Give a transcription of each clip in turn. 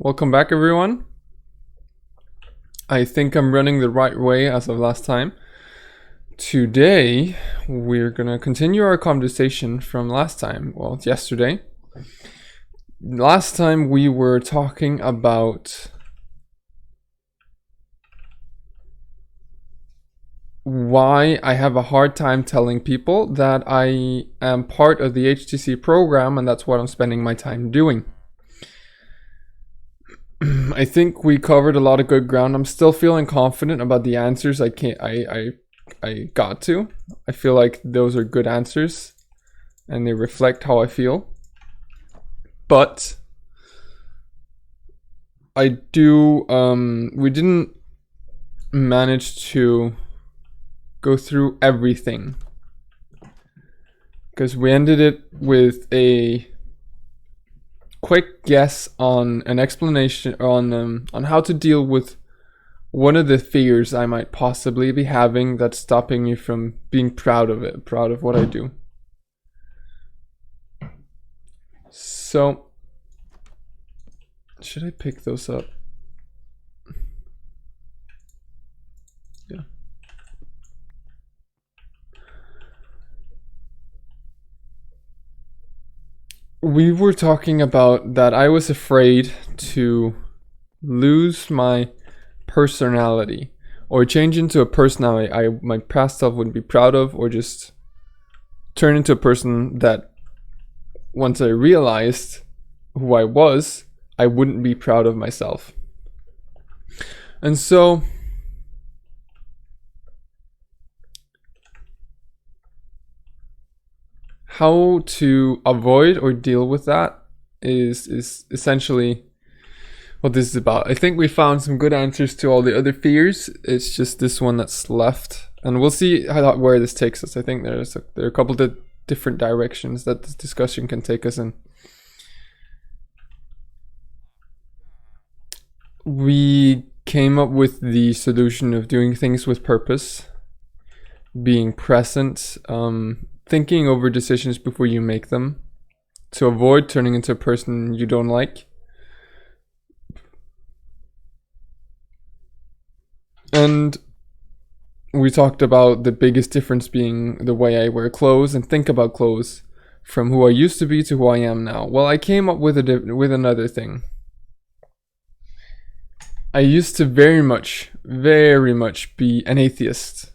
Welcome back, everyone. I think I'm running the right way as of last time. Today, we're gonna continue our conversation from last time. Well, it's yesterday. Last time we were talking about why I have a hard time telling people that I am part of the HTC program and that's what I'm spending my time doing. I think we covered a lot of good ground. I'm still feeling confident about the answers I got to. I feel like those are good answers and they reflect how I feel. But we didn't manage to go through everything because we ended it with a quick guess on an explanation on how to deal with one of the fears I might possibly be having that's stopping me from being proud of what I do. So, should I pick those up? Yeah. We were talking about that I was afraid to lose my personality or change into a personality my past self wouldn't be proud of, or just turn into a person that once I realized who I was, I wouldn't be proud of myself. And so how to avoid or deal with that is essentially what this is about. I think we found some good answers to all the other fears. It's just this one that's left, and we'll see where this takes us. I think there are a couple of different directions that this discussion can take us in. We came up with the solution of doing things with purpose, being present, thinking over decisions before you make them, to avoid turning into a person you don't like. And we talked about the biggest difference being the way I wear clothes and think about clothes, from who I used to be to who I am now. Well, I came up with another thing. I used to very much be an atheist,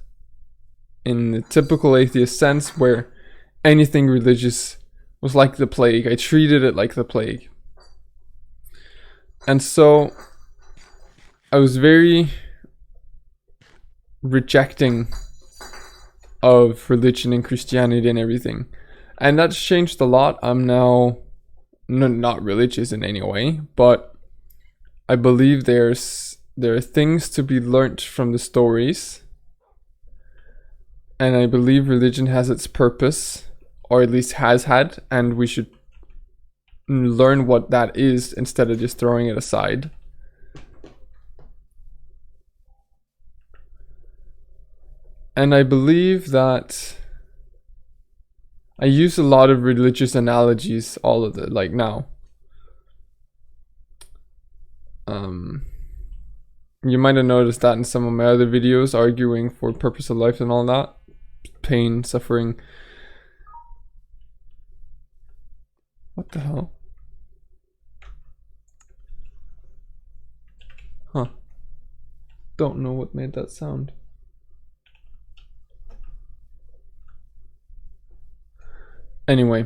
in the typical atheist sense, where anything religious was like the plague. I treated it like the plague. And so I was very rejecting of religion and Christianity and everything. And that's changed a lot. I'm now not religious in any way, but I believe there are things to be learnt from the stories. And I believe religion has its purpose, or at least has had, and we should learn what that is instead of just throwing it aside. And I believe that I use a lot of religious analogies, all of it, like now. You might have noticed that in some of my other videos, arguing for purpose of life and all that. Pain, suffering. What the hell? Huh. Don't know what made that sound. Anyway,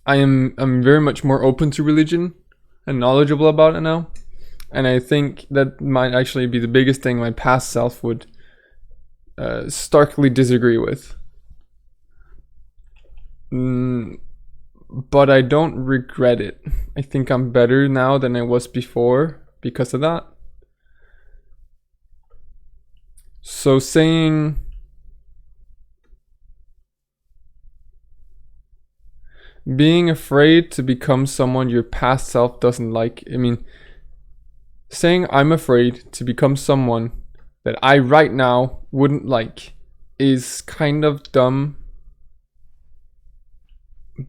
I'm very much more open to religion and knowledgeable about it now. And I think that might actually be the biggest thing my past self would starkly disagree with. But I don't regret it. I think I'm better now than I was before because of that. So saying being afraid to become someone your past self doesn't like, saying I'm afraid to become someone that I right now wouldn't like is kind of dumb,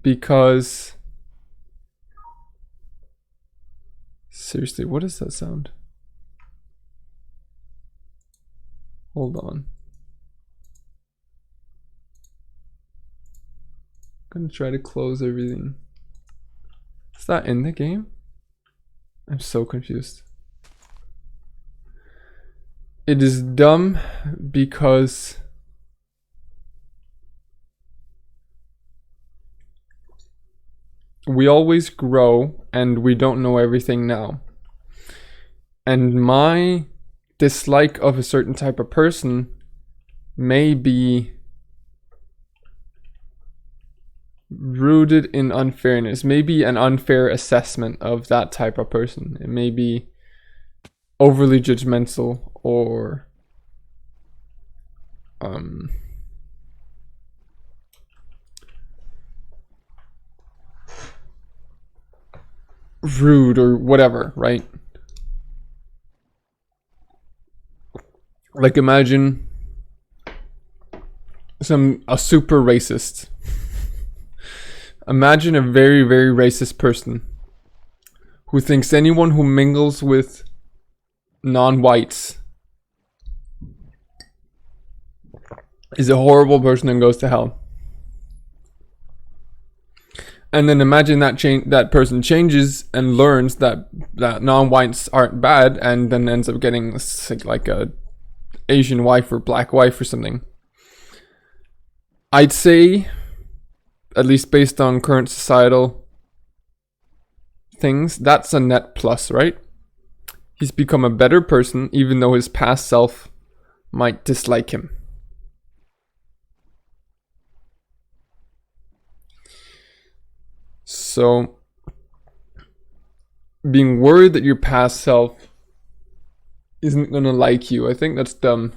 because Seriously, what is that sound? Hold on. I'm gonna try to close everything. Is that in the game? I'm so confused. It is dumb because we always grow and we don't know everything now. And my dislike of a certain type of person may be rooted in unfairness, maybe an unfair assessment of that type of person. It may be overly judgmental or rude or whatever, right? Like imagine a super racist. Imagine a very, very racist person who thinks anyone who mingles with non-whites is a horrible person and goes to hell. And then imagine that person changes and learns that non-whites aren't bad, and then ends up getting like a Asian wife or black wife or something. I'd say, at least based on current societal things, that's a net plus, right? He's become a better person, even though his past self might dislike him. So, being worried that your past self isn't gonna like you, I think that's dumb.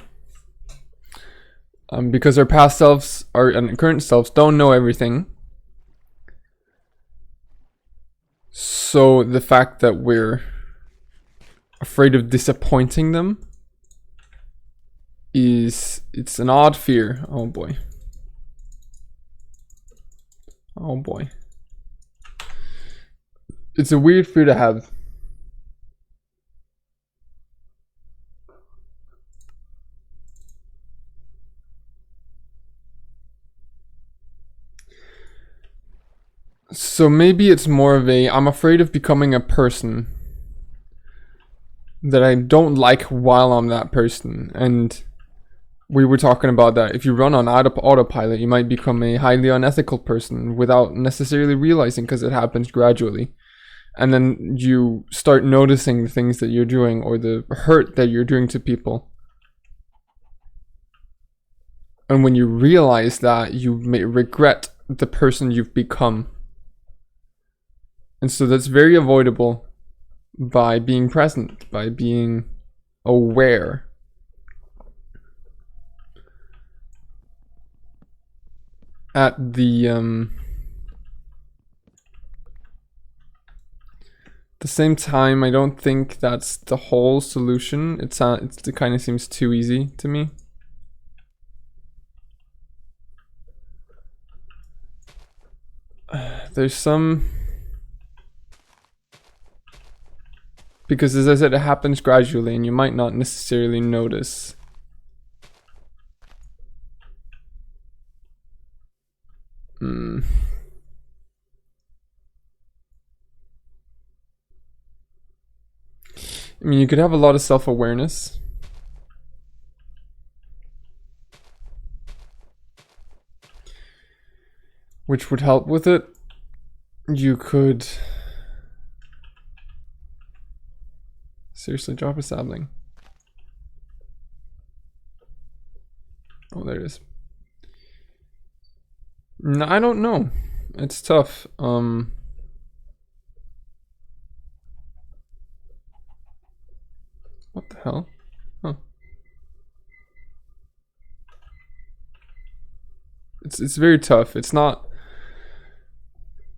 Because our past selves and current selves don't know everything. So the fact that we're afraid of disappointing them it's an odd fear. Oh boy. Oh boy. It's a weird fear to have. So maybe it's more of I'm afraid of becoming a person that I don't like while I'm that person. And we were talking about that. If you run on autopilot, you might become a highly unethical person without necessarily realizing, because it happens gradually. And then you start noticing the things that you're doing or the hurt that you're doing to people. And when you realize that, you may regret the person you've become. And so that's very avoidable by being present, by being aware. At the same time, I don't think that's the whole solution. It kind of seems too easy to me. There's some, because as I said, it happens gradually and you might not necessarily notice. I mean, you could have a lot of self-awareness. Which would help with it. You could seriously drop a sapling. Oh, there it is. No, I don't know. It's tough. What the hell? Huh. It's very tough. It's not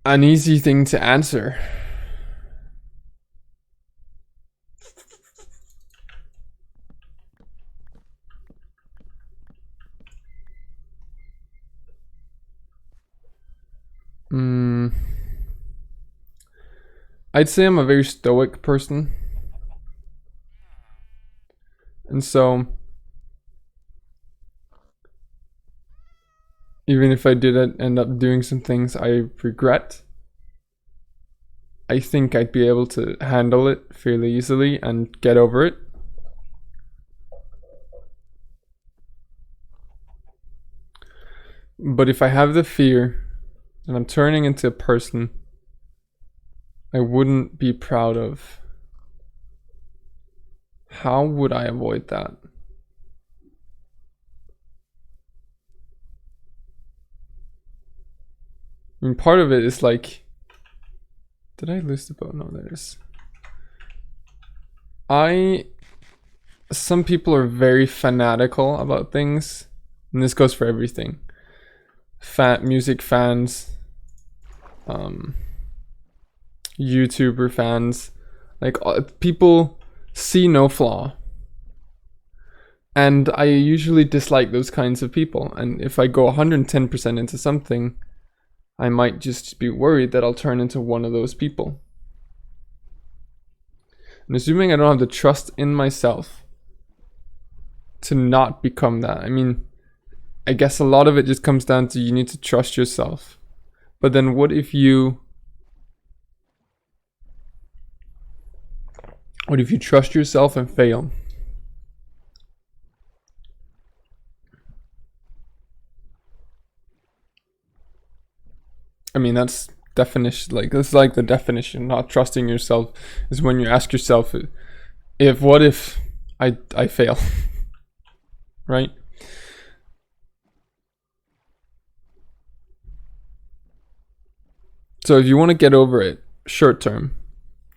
an easy thing to answer. I'd say I'm a very stoic person. And so even if I did end up doing some things I regret, I think I'd be able to handle it fairly easily and get over it. But if I have the fear and I'm turning into a person I wouldn't be proud of, how would I avoid that? I mean, part of it is like, did I lose the boat? No, there it is. Some people are very fanatical about things, and this goes for everything. Music fans, YouTuber fans, like people see no flaw. And I usually dislike those kinds of people. And if I go 110% into something, I might just be worried that I'll turn into one of those people. And assuming I don't have the trust in myself to not become that. I mean, I guess a lot of it just comes down to you need to trust yourself. But then what if you trust yourself and fail? I mean, that's definition, like that's like the definition. Not trusting yourself is when you ask yourself, what if I fail? Right? So if you want to get over it short term,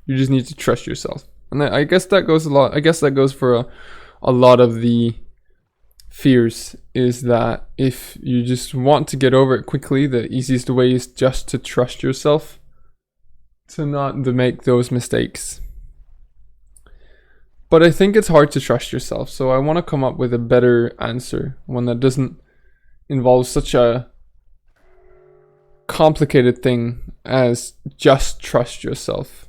you just need to trust yourself. And I guess that goes for a lot of the fears, is that if you just want to get over it quickly, the easiest way is just to trust yourself, to not to make those mistakes. But I think it's hard to trust yourself, so I want to come up with a better answer, one that doesn't involve such a complicated thing as just trust yourself.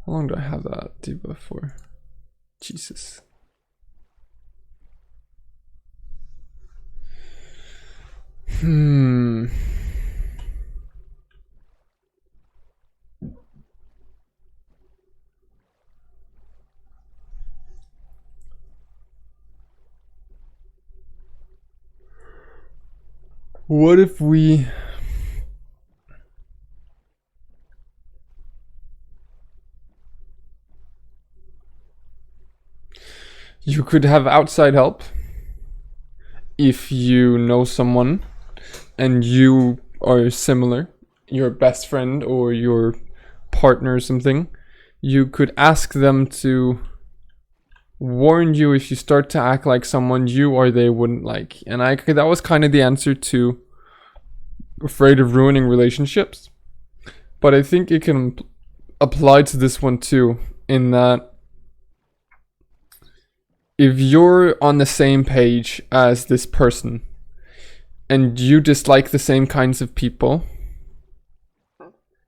How long do I have that debuff for? Jesus. What if we you could have outside help if you know someone and you are similar, your best friend or your partner or something. You could ask them to warn you if you start to act like someone you or they wouldn't like. And that was kind of the answer to afraid of ruining relationships. But I think it can apply to this one too, in that if you're on the same page as this person and you dislike the same kinds of people,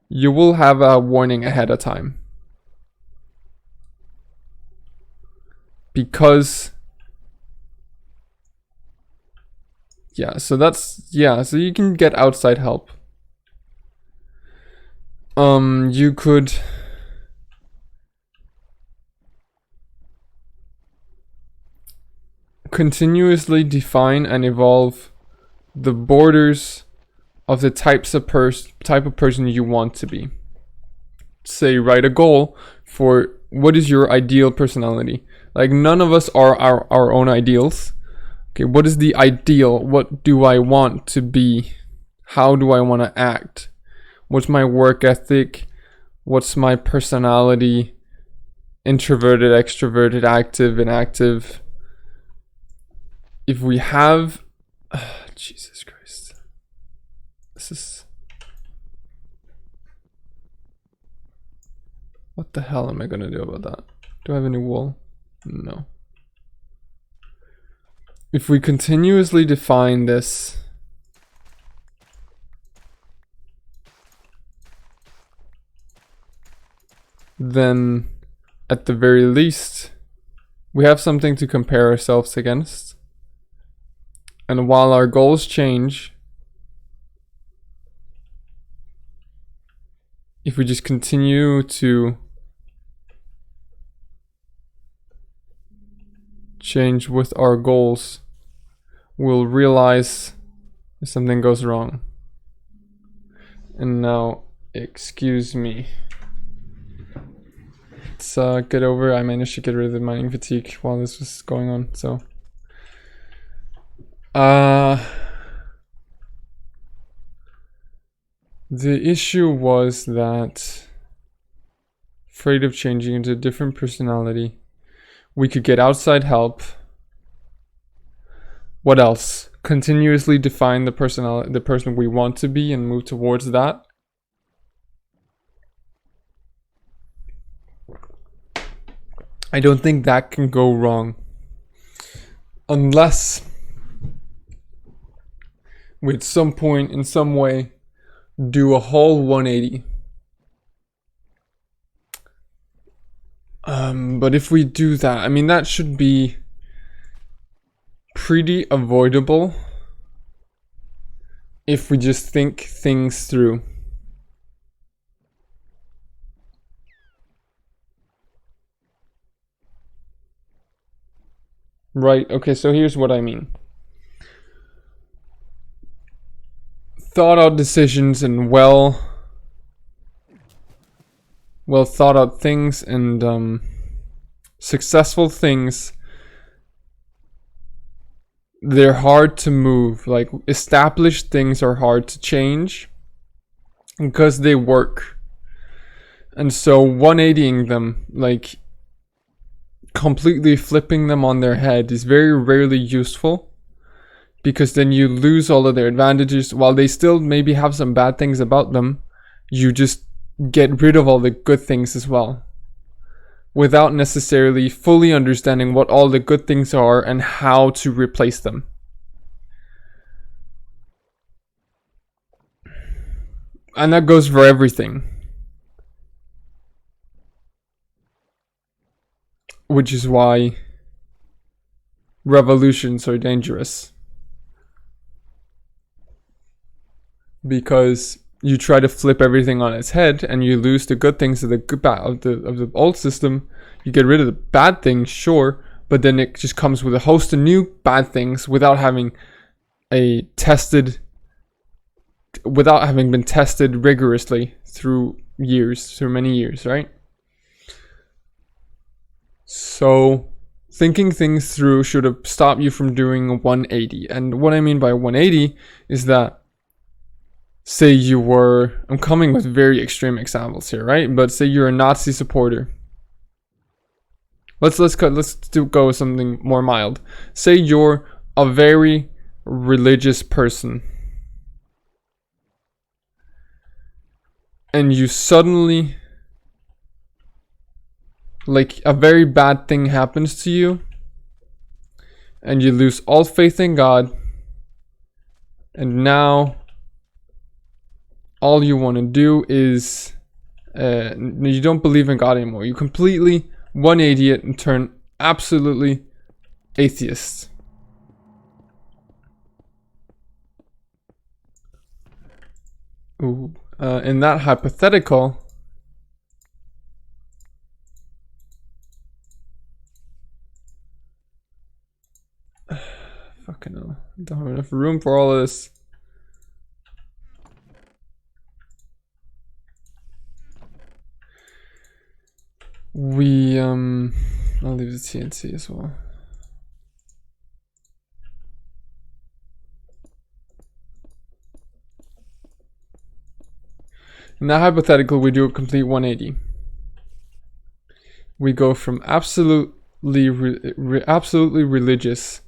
you will have a warning ahead of time. Because so you can get outside help. You could continuously define and evolve the borders of the type of person you want to be. Say, write a goal for what is your ideal personality. Like, none of us are our own ideals. Okay, what is the ideal? What do I want to be? How do I want to act? What's my work ethic? What's my personality? Introverted, extroverted, active, inactive. If we have... Jesus Christ. This is... What the hell am I going to do about that? Do I have any wool? No. If we continuously define this then at the very least, we have something to compare ourselves against. And while our goals change, if we just continue to change with our goals, we'll realize if something goes wrong. And now, excuse me. Let's get over. I managed to get rid of the mining fatigue while this was going on, so. The issue was that, afraid of changing into a different personality, we could get outside help. What else? Continuously define the personality, the person we want to be, and move towards that. I don't think that can go wrong. Unless we at some point, in some way, do a whole 180. But if we do that, I mean, that should be pretty avoidable if we just think things through. Right, okay, so here's what I mean. Thought out decisions and well thought out things and successful things, they're hard to move. Like, established things are hard to change because they work. And so 180ing them, like completely flipping them on their head, is very rarely useful, because then you lose all of their advantages. While they still maybe have some bad things about them, you just get rid of all the good things as well, without necessarily fully understanding what all the good things are and how to replace them. And that goes for everything. Which is why revolutions are dangerous. Because you try to flip everything on its head and you lose the good things of the old system. You get rid of the bad things, sure, but then it just comes with a host of new bad things without having been tested rigorously through many years, right? So thinking things through should have stopped you from doing a 180. And what I mean by 180 is that, say you were, I'm coming with very extreme examples here, right? But say you're a Nazi supporter. Let's go with something more mild. Say you're a very religious person, and you suddenly, like, a very bad thing happens to you, and you lose all faith in God, and now all you want to do is you don't believe in God anymore. You completely 180 it and turn absolutely atheist. Ooh, in that hypothetical, fucking hell, I don't have enough room for all of this. I'll leave the TNT as well. In that hypothetical, we do a complete 180. We go from absolutely religious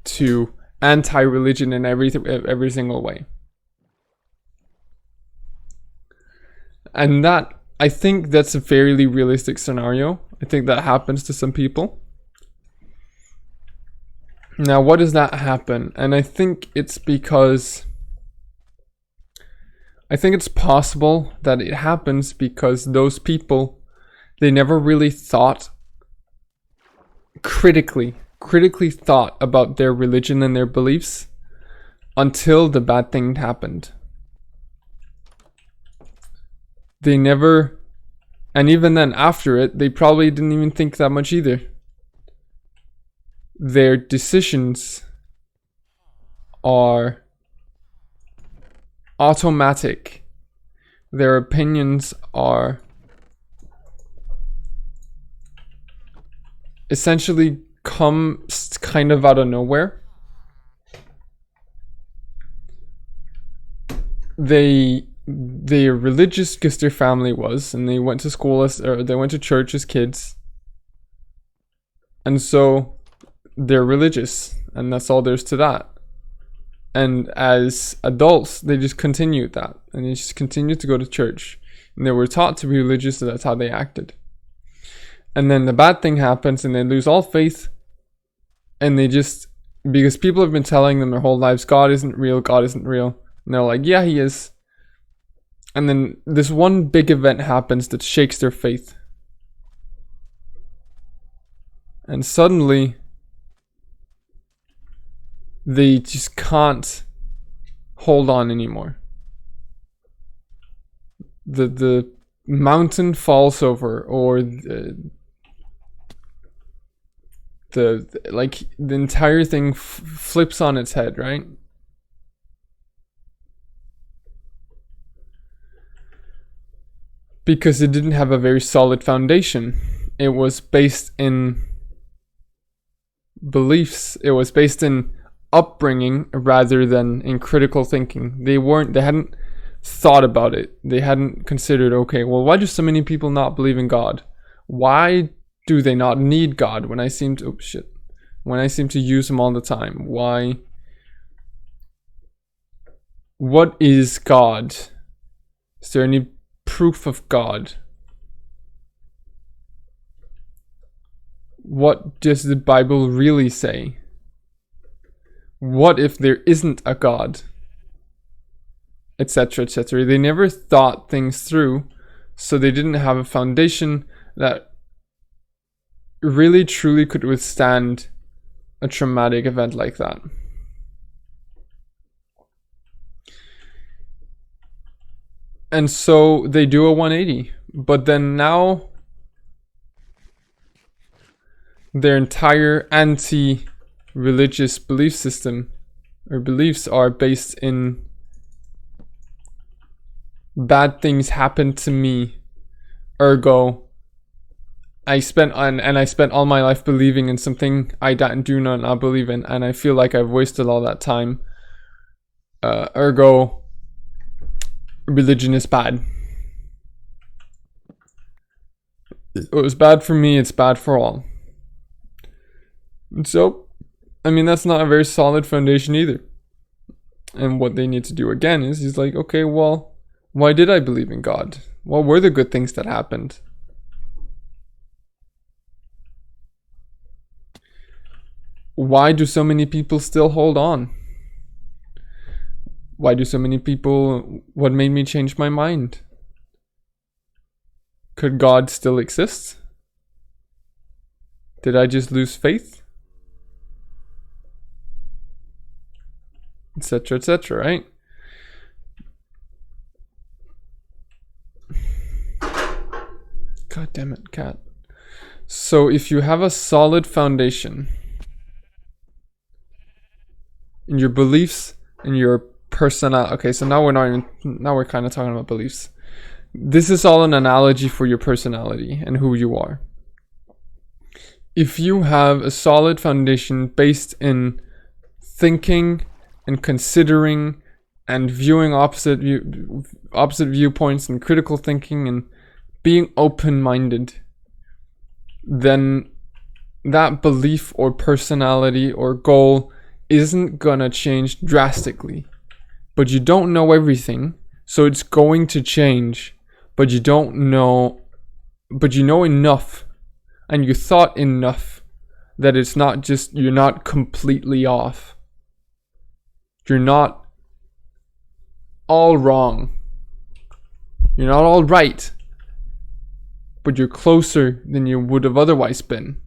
to anti-religion in every single way. And that, I think that's a fairly realistic scenario. I think that happens to some people. Now, what does that happen? And I think it's because, I think it's possible that it happens because those people they never really thought critically thought about their religion and their beliefs until the bad thing happened. They never, and even then after it, they probably didn't even think that much either. Their decisions are automatic. Their opinions are essentially come kind of out of nowhere. They're religious because their family was, and they went to school or they went to church as kids, and so they're religious, and that's all there's to that. And as adults, they just continued that, and they just continued to go to church, and they were taught to be religious, so that's how they acted. And then the bad thing happens, and they lose all faith, and they just, because people have been telling them their whole lives, God isn't real, and they're like, yeah, he is. And then this one big event happens that shakes their faith, and suddenly they just can't hold on anymore. The mountain falls over, or the entire thing flips on its head, right? Because it didn't have a very solid foundation. It was based in beliefs. It was based in upbringing rather than in critical thinking. They hadn't thought about it. They hadn't considered, okay, well, why do so many people not believe in God? Why do they not need God when I seem to use him all the time? Why? What is God? Is there any proof of God? What does the Bible really say? What if there isn't a God? Etc., etc. They never thought things through, so they didn't have a foundation that really truly could withstand a traumatic event like that. And so they do a 180, but then now their entire anti-religious belief system or beliefs are based in bad things happened to me, ergo I spent all my life believing in something I do not believe in, and I feel like I've wasted all that time, ergo religion is bad. It was bad for me, it's bad for all. And so, I mean, that's not a very solid foundation either. And what they need to do again is he's like, okay, well, why did I believe in God? What were the good things that happened? Why do so many people still hold on? Why do so many people, what made me change my mind? Could God still exist? Did I just lose faith? Etc., etc., right? God damn it, cat. So if you have a solid foundation in your beliefs and your personality, okay, so now we're kind of talking about beliefs. This is all an analogy for your personality and who you are. If you have a solid foundation based in thinking and considering and viewing opposite viewpoints and critical thinking and being open-minded, then that belief or personality or goal isn't gonna change drastically. But you don't know everything, so it's going to change. But you know enough, and you thought enough that it's not just, you're not completely off. You're not all wrong. You're not all right. but you're closer than you would have otherwise been.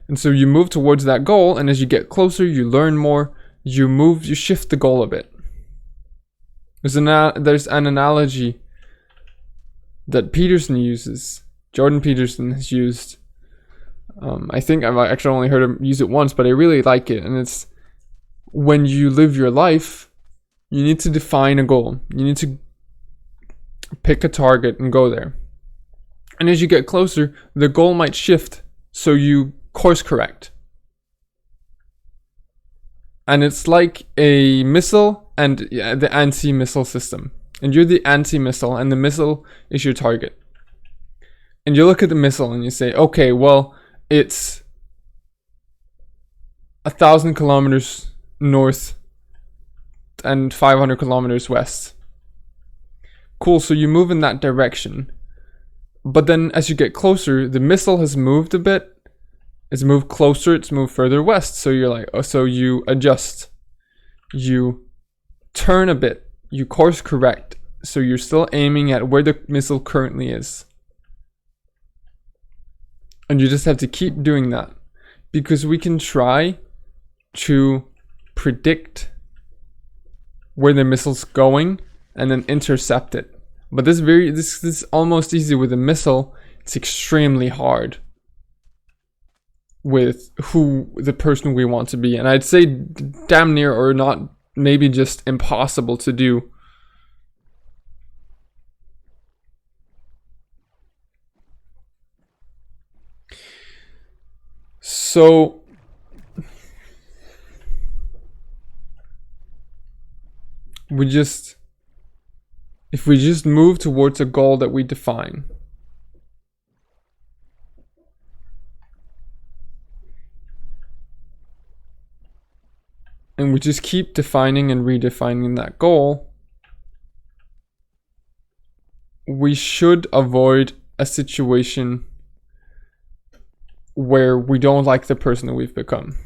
And so you move towards that goal, and as you get closer, you learn more, you shift the goal a bit. There's an analogy that Peterson uses, Jordan Peterson has used. I think I've actually only heard him use it once, but I really like it. And it's, when you live your life, you need to define a goal. You need to pick a target and go there. And as you get closer, the goal might shift, so you course correct. And it's like a missile and the anti-missile system. And you're the anti-missile, and the missile is your target. And you look at the missile and you say, okay, well, it's 1,000 kilometers north and 500 kilometers west. Cool, so you move in that direction. But then as you get closer, the missile has moved a bit. It's moved closer, it's moved further west. So you're like, oh, so you adjust. You turn a bit. You course correct. So you're still aiming at where the missile currently is. And you just have to keep doing that. Because we can try to predict where the missile's going and then intercept it. But this is almost easy with a missile. It's extremely hard with the person we want to be. And I'd say damn near, or not, maybe just impossible to do. So if we just move towards a goal that we define, and we just keep defining and redefining that goal, we should avoid a situation where we don't like the person that we've become.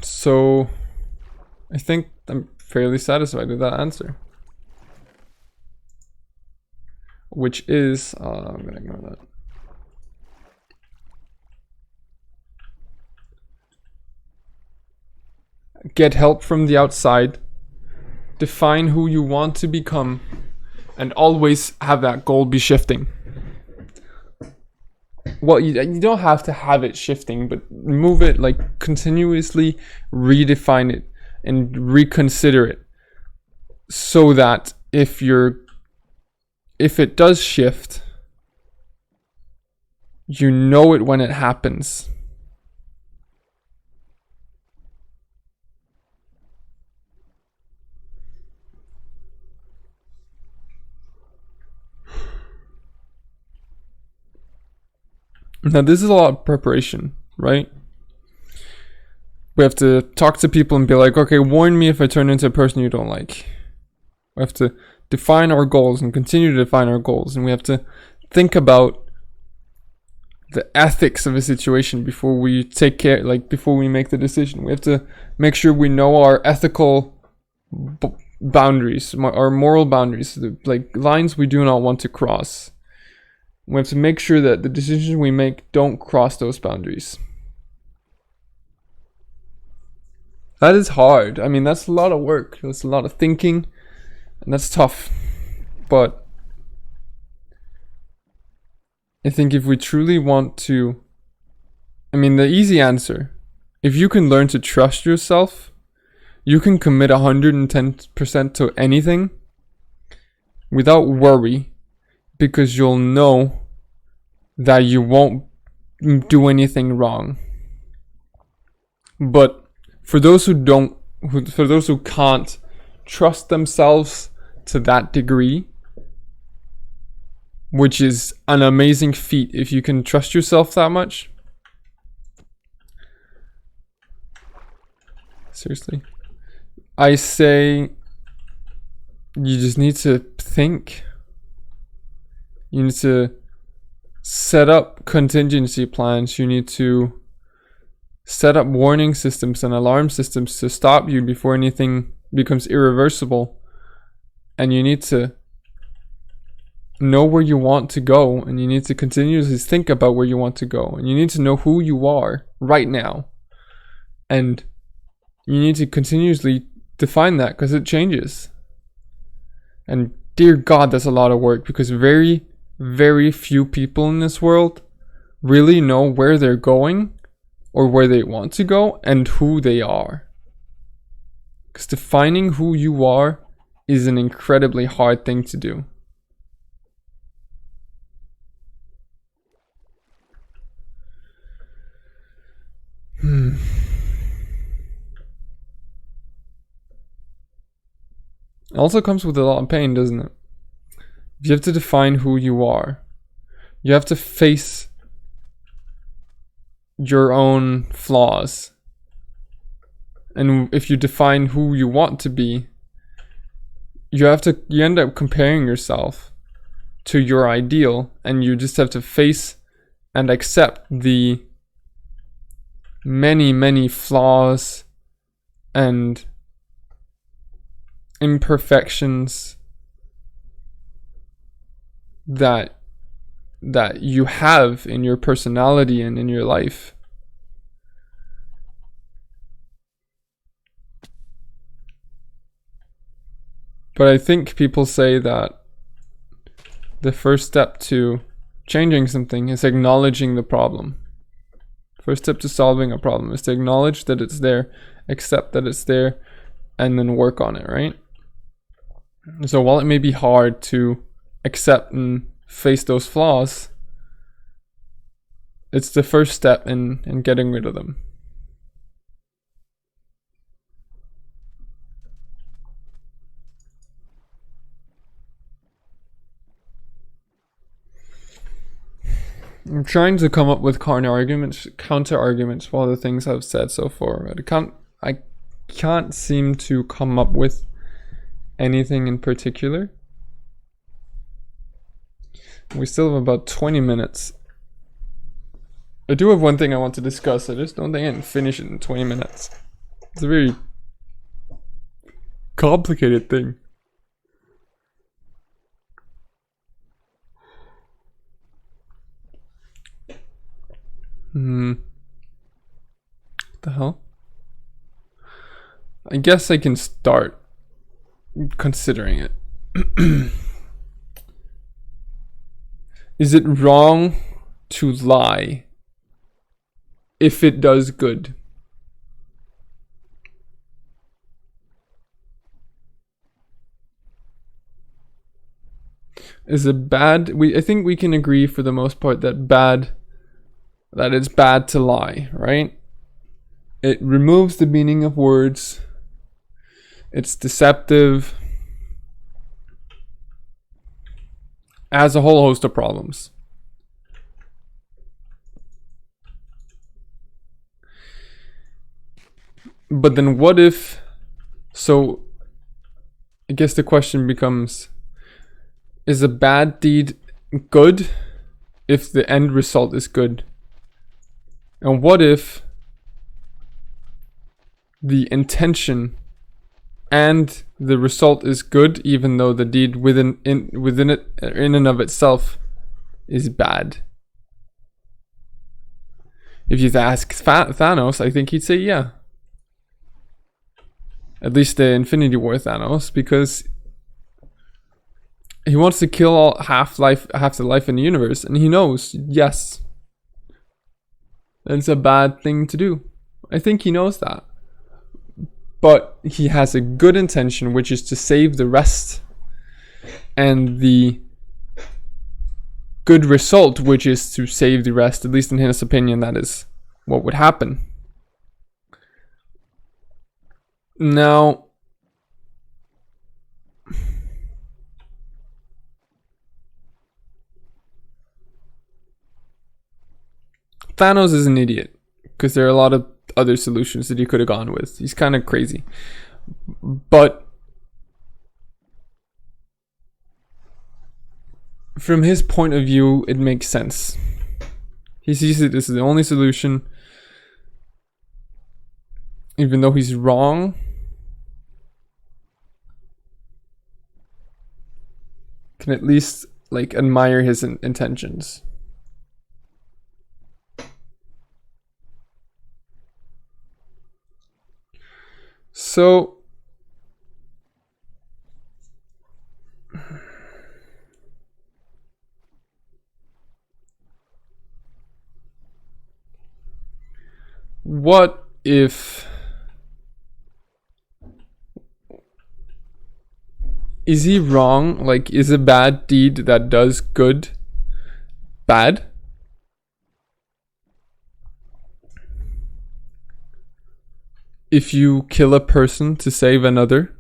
So I think I'm fairly satisfied with that answer. Which is, I'm gonna ignore that. Get help from the outside. Define who you want to become. And always have that goal be shifting. Well, you don't have to have it shifting, but move it, like continuously redefine it and reconsider it. So that if it does shift, you know it when it happens. Now, this is a lot of preparation, right? We have to talk to people and be like, okay, warn me if I turn into a person you don't like. We have to define our goals and continue to define our goals. And we have to think about the ethics of a situation before we before we make the decision. We have to make sure we know our ethical boundaries, our moral boundaries, like lines we do not want to cross. We have to make sure that the decisions we make don't cross those boundaries. That is hard. I mean, that's a lot of work. That's a lot of thinking. And that's tough. But I think if we truly want to... I mean, the easy answer. If you can learn to trust yourself, you can commit 110% to anything without worry. Because you'll know that you won't do anything wrong. But for those who can't trust themselves to that degree, which is an amazing feat if you can trust yourself that much. Seriously. I say you just need to think. You need to set up contingency plans. You need to set up warning systems and alarm systems to stop you before anything becomes irreversible. And you need to know where you want to go, and you need to continuously think about where you want to go, and you need to know who you are right now, and you need to continuously define that because it changes. And dear God, that's a lot of work, because very, very few people in this world really know where they're going or where they want to go and who they are. Because defining who you are is an incredibly hard thing to do. It also comes with a lot of pain, doesn't it? You have to define who you are. You have to face your own flaws. And if you define who you want to be, you end up comparing yourself to your ideal, and you just have to face and accept the many, many flaws and imperfections that you have in your personality and in your life. But I think people say that the first step to changing something is acknowledging the problem. First step to solving a problem is to acknowledge that it's there, accept that it's there, and then work on it, right? So while it may be hard to accept and face those flaws, it's the first step in getting rid of them. I'm trying to come up with counter arguments for all the things I've said so far. I can't seem to come up with anything in particular. We still have about 20 minutes. I do have one thing I want to discuss. I just don't think I can finish it in 20 minutes. It's a very complicated thing. What the hell? I guess I can start considering it. Is it wrong to lie if it does good? Is it bad? I think we can agree for the most part that it's bad to lie, right? It removes the meaning of words. It's deceptive. Has a whole host of problems. But then what if... So, I guess the question becomes, is a bad deed good if the end result is good? And what if the intention and the result is good, even though the deed within it in and of itself is bad? If you'd ask Thanos, I think he'd say yeah. At least the Infinity War Thanos, because he wants to kill half the life in the universe, and he knows, yes, it's a bad thing to do. I think he knows that. But he has a good intention, which is to save the rest. And the good result, which is to save the rest, at least in his opinion, that is what would happen. Now, Thanos is an idiot, because there are a lot of other solutions that he could have gone with. He's kind of crazy. But from his point of view, it makes sense. He sees it as the only solution, even though he's wrong. Can at least like admire his intentions. So what if, is he wrong? Like, is a bad deed that does good bad? If you kill a person to save another,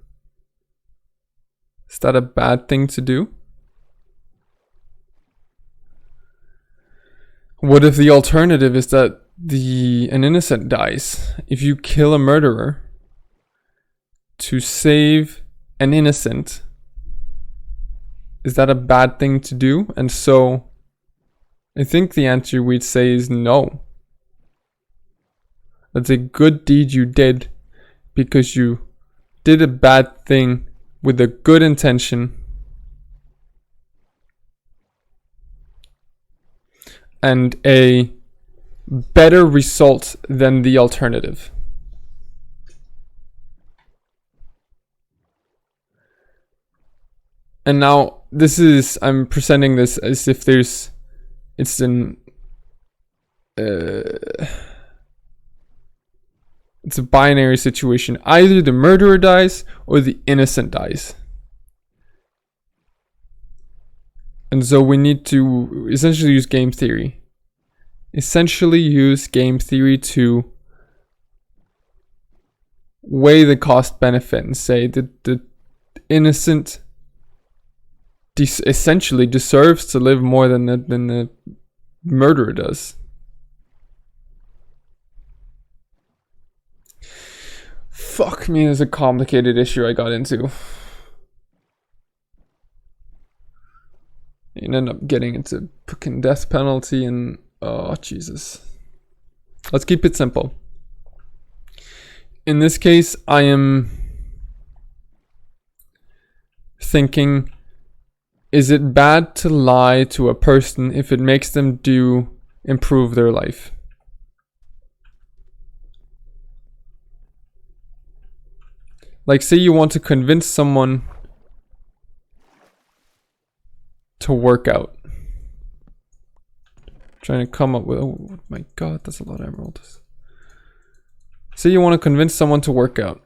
is that a bad thing to do? What if the alternative is that an innocent dies? If you kill a murderer to save an innocent, is that a bad thing to do? And so I think the answer we'd say is no. That's a good deed you did because you did a bad thing with a good intention. And a better result than the alternative. And now I'm presenting this as if it's a binary situation. Either the murderer dies or the innocent dies. And so we need to essentially use game theory. To weigh the cost benefit and say that the innocent essentially deserves to live more than the murderer does. Fuck me, there's a complicated issue I got into. You end up getting into fucking death penalty and oh Jesus. Let's keep it simple. In this case, I am thinking, is it bad to lie to a person if it makes them improve their life? Like, say you want to convince someone to work out. Trying to come up with, oh my god, that's a lot of emeralds. Say you want to convince someone to work out.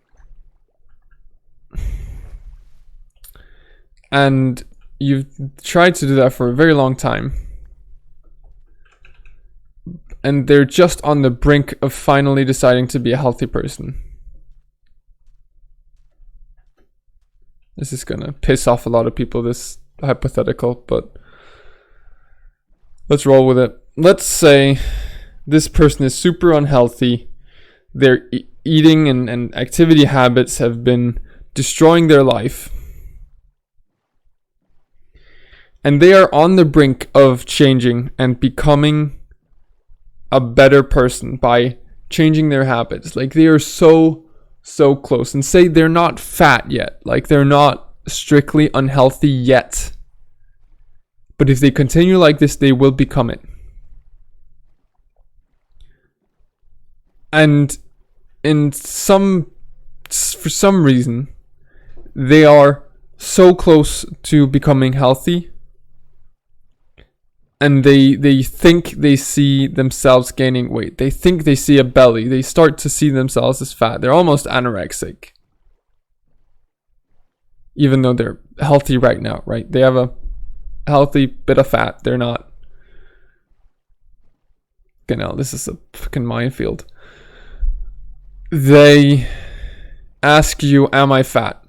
And you've tried to do that for a very long time. And they're just on the brink of finally deciding to be a healthy person. This is gonna piss off a lot of people, this hypothetical, but let's roll with it. Let's say this person is super unhealthy. Their eating and activity habits have been destroying their life. And they are on the brink of changing and becoming a better person by changing their habits. Like, they are so close. And say they're not fat yet. Like, they're not strictly unhealthy yet. But if they continue like this, they will become it. And for some reason, they are so close to becoming healthy, and they think they see themselves gaining weight. They think they see a belly. They start to see themselves as fat. They're almost anorexic, even though they're healthy right now, right? They have a healthy bit of fat. They're not, this is a fucking minefield. They ask you, am I fat?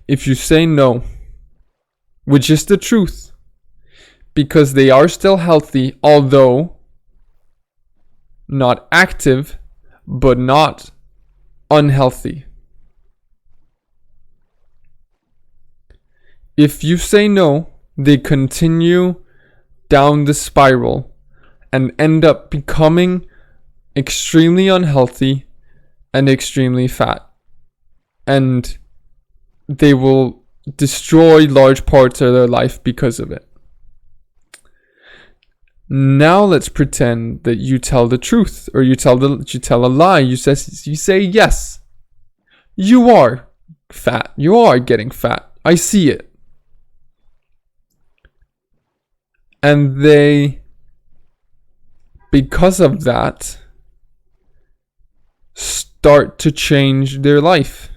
If you say no, which is the truth, because they are still healthy, although not active, but not unhealthy. If you say no, they continue down the spiral and end up becoming extremely unhealthy and extremely fat. And they will destroy large parts of their life because of it. Now let's pretend that you tell the truth, or you tell a lie. You say yes. You are fat. You are getting fat. I see it. And they, because of that, start to change their life.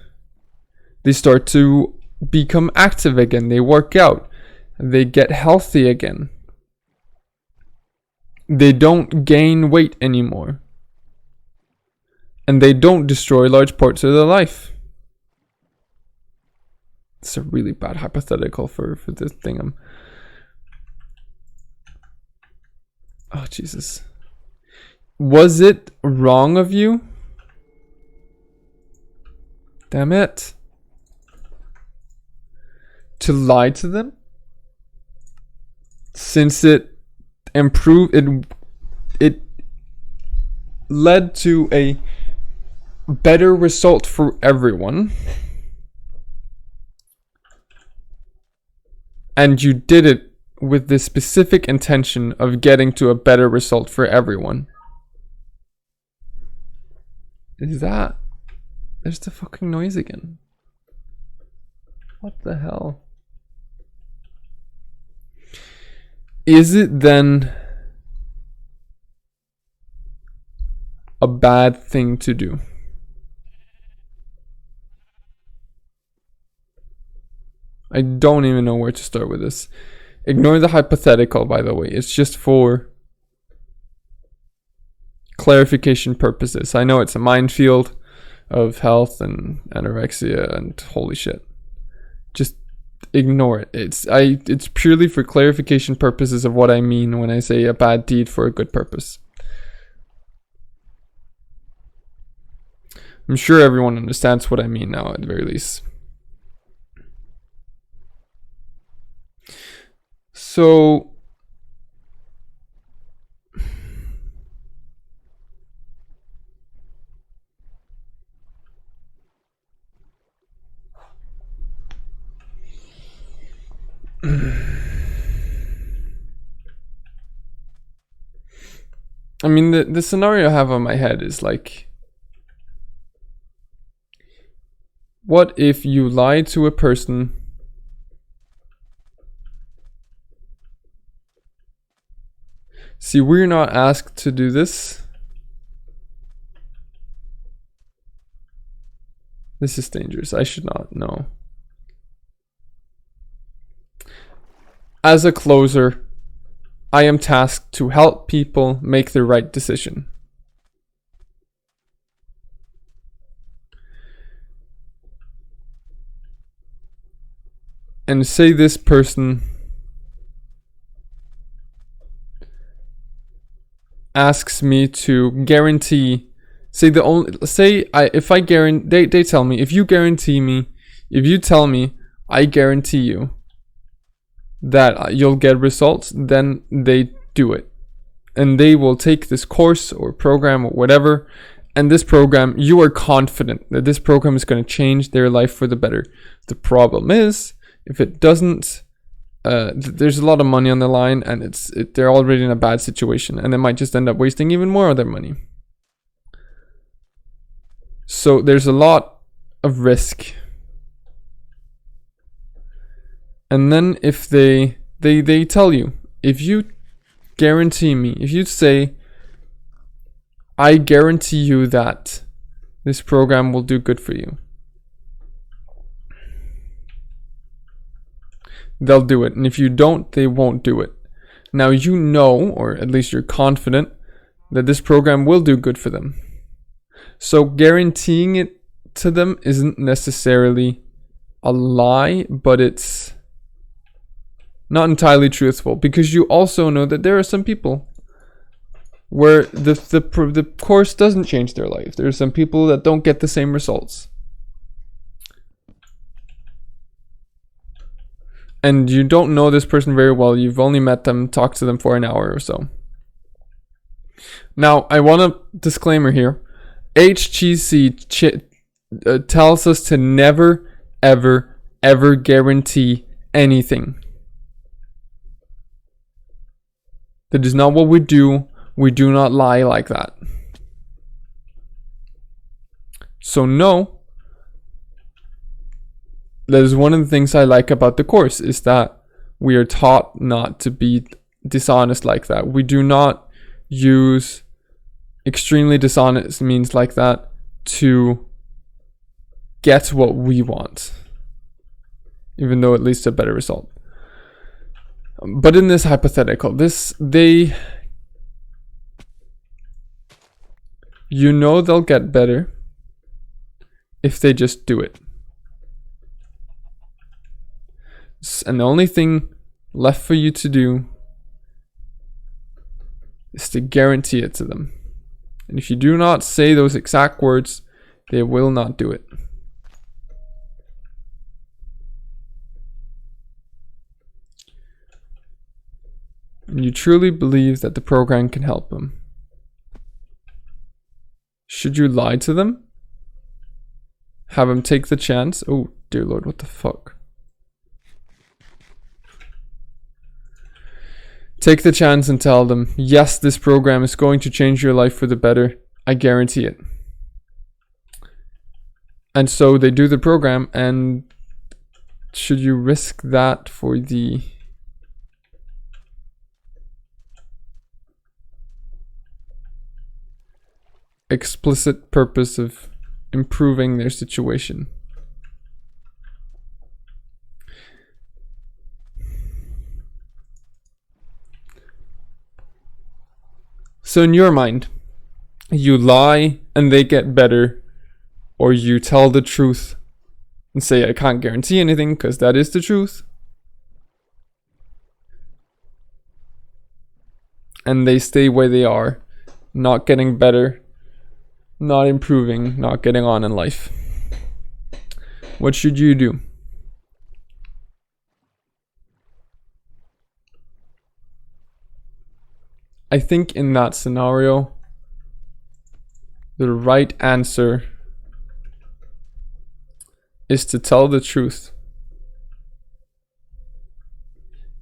They start to become active again. They work out. They get healthy again. They don't gain weight anymore. And they don't destroy large parts of their life. It's a really bad hypothetical for this thing. Oh, Jesus. Was it wrong of you? Damn it. To lie to them? Since it improved, it led to a better result for everyone. And you did it with the specific intention of getting to a better result for everyone. Is that... There's the fucking noise again. What the hell? Is it then a bad thing to do? I don't even know where to start with this. Ignore the hypothetical, by the way. It's just for clarification purposes. I know it's a minefield of health and anorexia and holy shit. Just ignore it. It's purely for clarification purposes of what I mean when I say a bad deed for a good purpose. I'm sure everyone understands what I mean now at the very least. So I mean, the scenario I have on my head is like, what if you lie to a person See, we're not asked to do this. This is dangerous. I should not know. As a closer, I am tasked to help people make the right decision. And say this person asks me to guarantee, they tell me, if you tell me I guarantee you that you'll get results, then they do it. And they will take this course or program or whatever, and this program, you are confident that this program is going to change their life for the better. The problem is, if it doesn't, there's a lot of money on the line, and they're already in a bad situation, and they might just end up wasting even more of their money. So there's a lot of risk. And then if they tell you, if you guarantee me, if you say, I guarantee you that this program will do good for you, they'll do it. And if you don't, they won't do it. Now you know, or at least you're confident, that this program will do good for them. So guaranteeing it to them isn't necessarily a lie, but it's not entirely truthful, because you also know that there are some people where the course doesn't change their life. There are some people that don't get the same results. and you don't know this person very well, you've only met them, talked to them for an hour or so. Now, I want a disclaimer here. HGC tells us to never, ever, ever guarantee anything. That is not what we do. We do not lie like that. So no, that is one of the things I like about the course, is that we are taught not to be dishonest like that. We do not use extremely dishonest means like that to get what we want, even though it leads to a better result. But in this hypothetical, you know they'll get better if they just do it. And the only thing left for you to do is to guarantee it to them. And if you do not say those exact words, they will not do it. And you truly believe that the program can help them. Should you lie to them? Have them take the chance? Oh, dear Lord, what the fuck? Take the chance and tell them, yes, this program is going to change your life for the better. I guarantee it. And so they do the program, and should you risk that for the explicit purpose of improving their situation? So in your mind, you lie and they get better, or you tell the truth and say, I can't guarantee anything because that is the truth, and they stay where they are, not getting better, not improving, not getting on in life. What should you do? I think in that scenario, the right answer is to tell the truth.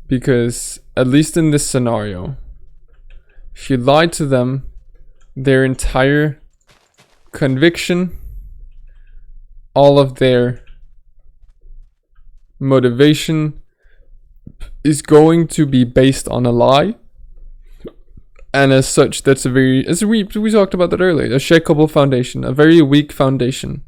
Because, at least in this scenario, if you lie to them, their entire conviction, all of their motivation is going to be based on a lie. And as such, that's a very, as we talked about that earlier, a shakable foundation, a very weak foundation.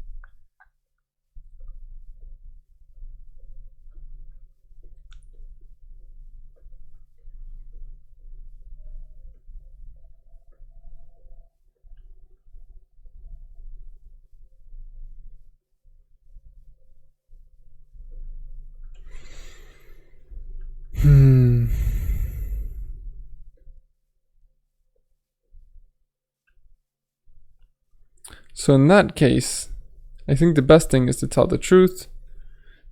So in that case, I think the best thing is to tell the truth,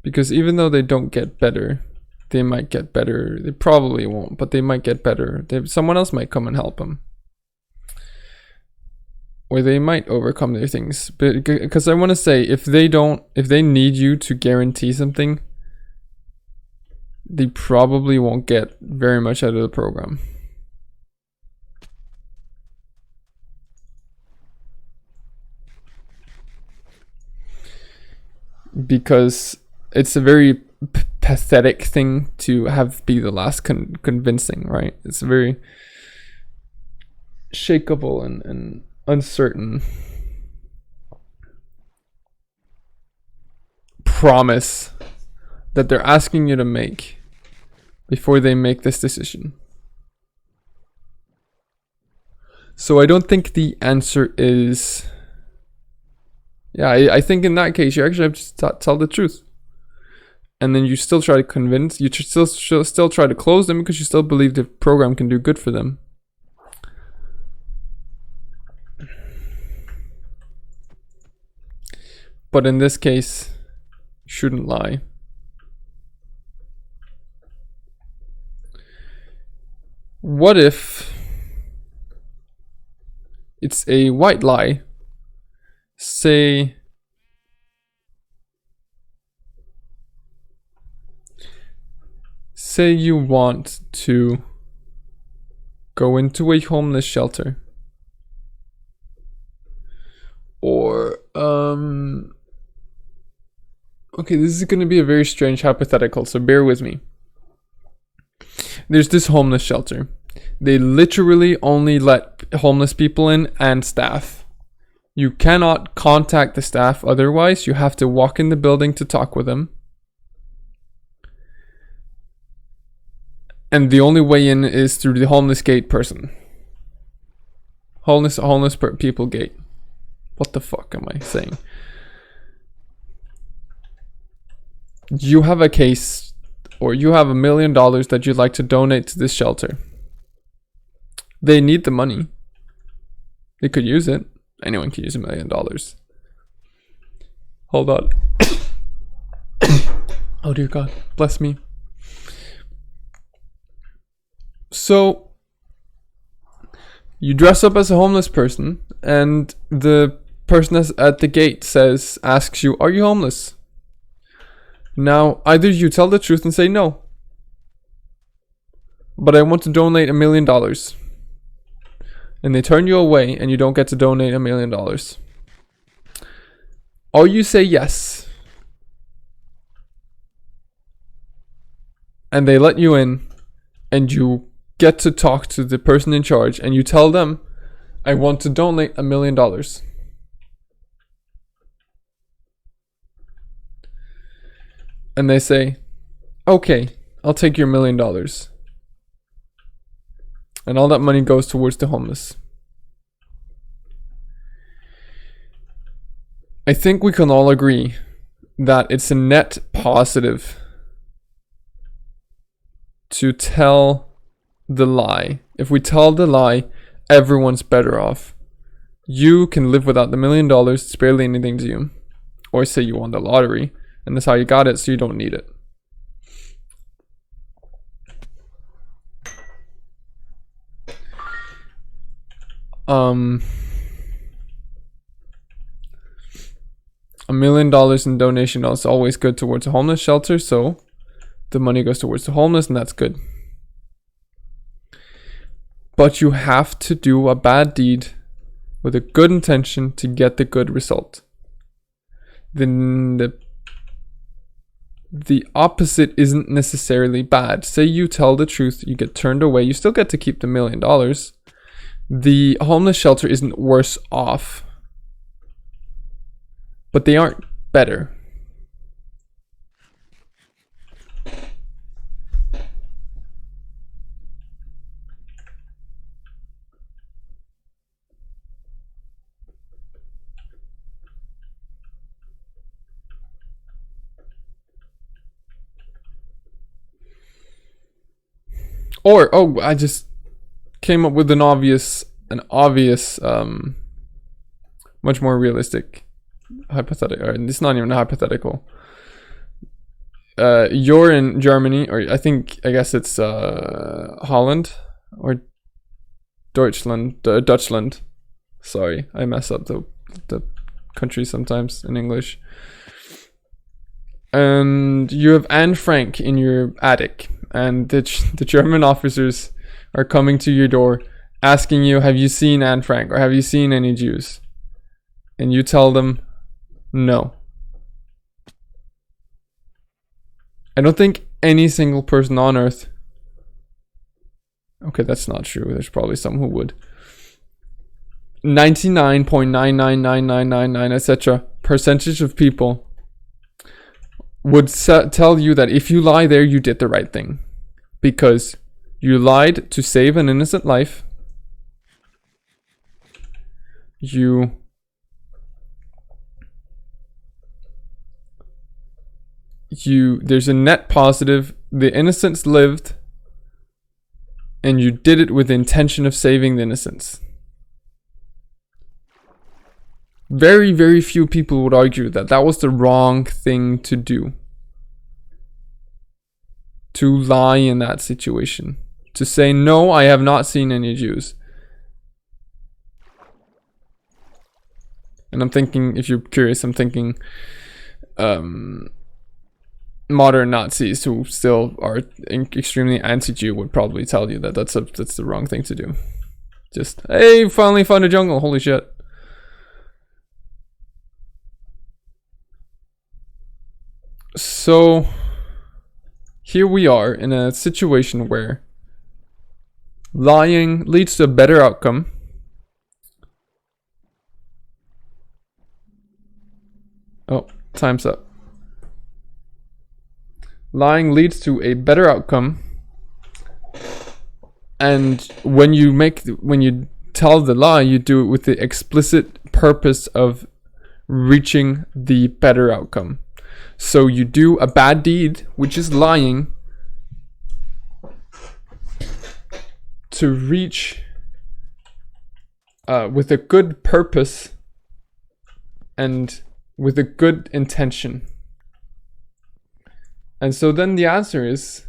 because even though they don't get better, they might get better. They probably won't, but they might get better. Someone else might come and help them, or they might overcome their things. But because I want to say, if they need you to guarantee something, they probably won't get very much out of the program. Because it's a very pathetic thing to have be the last convincing, right? It's a very shakable and uncertain promise that they're asking you to make before they make this decision. So I don't think the answer is... Yeah, I think in that case, you actually have to tell the truth. And then you still try to convince, you still try to close them because you still believe the program can do good for them. But in this case, you shouldn't lie. What if it's a white lie? Say you want to go into a homeless shelter, or okay, this is going to be a very strange hypothetical, so bear with me. There's this homeless shelter. They literally only let homeless people in and staff. You cannot contact the staff otherwise. You have to walk in the building to talk with them. And the only way in is through the homeless gate person. Homeless people gate. What the fuck am I saying? You have a case, or you have $1 million that you'd like to donate to this shelter. They need the money. They could use it. Anyone can use $1 million. Hold on. Oh dear God, bless me. So you dress up as a homeless person, and the person that's at the gate asks you, "Are you homeless?" Now, either you tell the truth and say no, but I want to donate $1 million, and they turn you away and you don't get to donate $1 million. Or you say yes, and they let you in, and you get to talk to the person in charge, and you tell them, I want to donate $1 million. And they say, okay, I'll take your $1 million. And all that money goes towards the homeless. I think we can all agree that it's a net positive to tell the lie. If we tell the lie, everyone's better off. You can live without the $1 million. It's barely anything to you. Or say you won the lottery, and that's how you got it, so you don't need it. $1 million in donation is always good towards a homeless shelter, so the money goes towards the homeless, and that's good. But you have to do a bad deed with a good intention to get the good result. Then the opposite isn't necessarily bad. Say you tell the truth, you get turned away, you still get to keep the $1 million. The homeless shelter isn't worse off, but they aren't better. Or, I just came up with an obvious, much more realistic hypothetical. It's not even a hypothetical. You're in Germany, or I guess it's Holland or Dutchland. Sorry, I mess up the country sometimes in English. And you have Anne Frank in your attic, and the German officers are coming to your door asking you, have you seen Anne Frank, or have you seen any Jews? And you tell them no. I don't think any single person on earth, okay, that's not true, there's probably some who would, 99.999999 etc. percentage of people would tell you that if you lie there, you did the right thing, because you lied to save an innocent life. There's a net positive. The innocents lived, and you did it with the intention of saving the innocents. Very, very few people would argue that that was the wrong thing to do. To lie in that situation. to say, no, I have not seen any Jews. And I'm thinking, if you're curious, I'm thinking modern Nazis who still are extremely anti-Jew would probably tell you that that's the wrong thing to do. Just, hey, finally found a jungle, holy shit. So here we are in a situation where lying leads to a better outcome. Oh, time's up. Lying leads to a better outcome, and when you tell the lie, you do it with the explicit purpose of reaching the better outcome. So you do a bad deed, which is lying, to reach with a good purpose and with a good intention. And so then the answer is,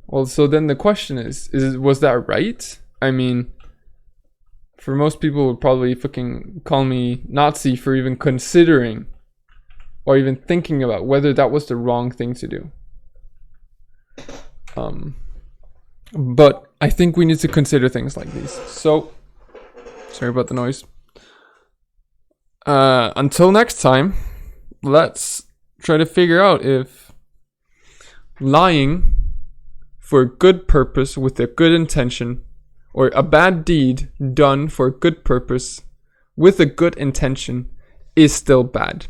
well, so then the question is was that right? I mean, for most people would probably fucking call me Nazi for even considering or even thinking about whether that was the wrong thing to do. But I think we need to consider things like these. So, sorry about the noise. Until next time, let's try to figure out if lying for a good purpose with a good intention, or a bad deed done for a good purpose with a good intention, is still bad.